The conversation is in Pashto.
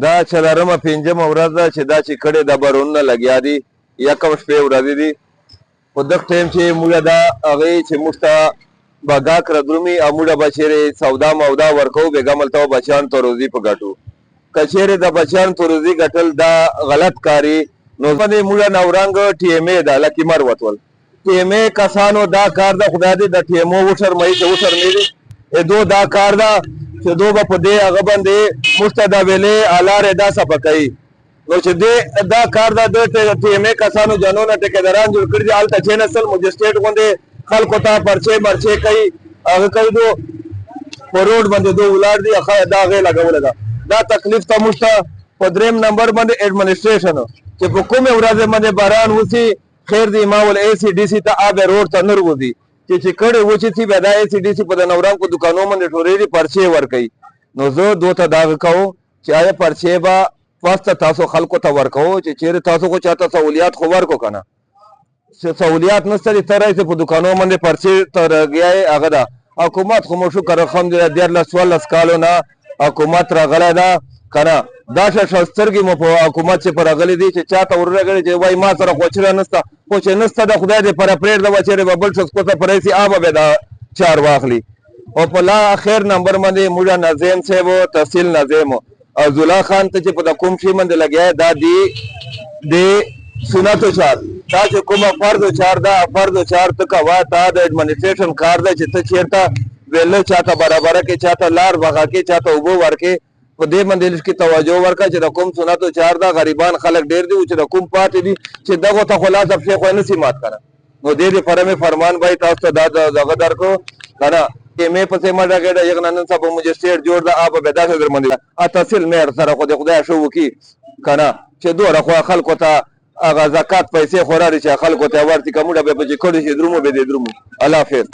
دا څلورمه پنځمه ورځ ده چې دا چې کړې د بارونونه لګیا دي یکم شپې ورځې دي خو دغه ټایم چې موږ دا هغې چې موږ ته به ګاک ردرومي او موږ به چېرې سودا مودا ورکوو بېګا ملته به بچیانو ته روزي په ګټو که چېرې د بچیانو ته روزي ګټل دا غلط کاري نو باندې موږ نورنګ ټي ایم اے ده لکي مر وتول ټي ایم اے کسانو دا کار ده خدای دې د ټي ایم او وشر مې چې وشر نه دي دو دا کار ده چې دو به په دې هغه باندې موږ ته دا ویلې الارې دا څه کوي نو چې دا کار ده د ټي ایم اے کسانو جنونه ټیکداران جوړ کړي دي هلته چې نسل مجسټریټ غوندې خلکو ته پرچې مرچې کوي هغه کوي دو په روډ باندې دو ولاړ دي دا هغې لګوله ده دا تکلیف ته موږ ته په درېیم نمبر باندې ایډمنسټریشن چې په کومې ورځې باندې باران وسي خیر دی ما ول اے سی ډي سي ته آب روډ ته نه وځي چې کړې وچې سي بیا دا اے سی ډي سي په د نورانکو دوکانو باندې ټورېږي پرچې ورکوي نو زه دو ته دا کوم چې آیا پرچې به واسطه تاسو خلکو ته ورکوو چې چېرې تاسو خو چاته سہولیات خو ورکو که نه سہولیات نشته دي ته راشي په دوکانو باندې پرچې ته راګیا یې هغه ده حکومت خو مو شکر الحمدلله 14 کالو نه حکومت راغلی ده که نه دا سترګې مو په حکومت چې په راغلي دي چې چاته ورغلي چې وایي ما سره خوچره نشته خو چې نشته د خدای دې پره پرېږده به چېرې به بل شخص کوڅه په راشي هغه به دا چار واخلي او په لا اخر نمبر باندې موږ ناظم صاحب تحصیل ناظم او زولا خان ته چې په د کوم شي باندې لګیا دا د سنتو چار دا چې کومه فرض چار ده فرض چار ته کوه تا د ایډمنسټریشن کار ده چې ته چېرته ویله چاته برابره کې چاته لار بغا کې چاته اوبه ورکې په دې باندې لږ توجه ورکړه چې د کوم سنتو چار ده غریبان خلک ډېر دي چې د کوم پاتې دي چې دغو ته خو لاس افشې خو یې نسي مات کړه نو دې دپاره مې فرمان بھائی تاسو ته دا دغه درکړو که نه مې پسې منډه کړې یغ نن سبا مجسټریټ جوړ ده آب به داسې در باندې تحصیل مهر سره خو د خدای شو وکړي که نه چې دومره خو خلکو ته هغه زکات پیسې خو راړي چې خلکو ته ورتي که موږ به په چې کړي شي درومو به دې درومو الله حافظ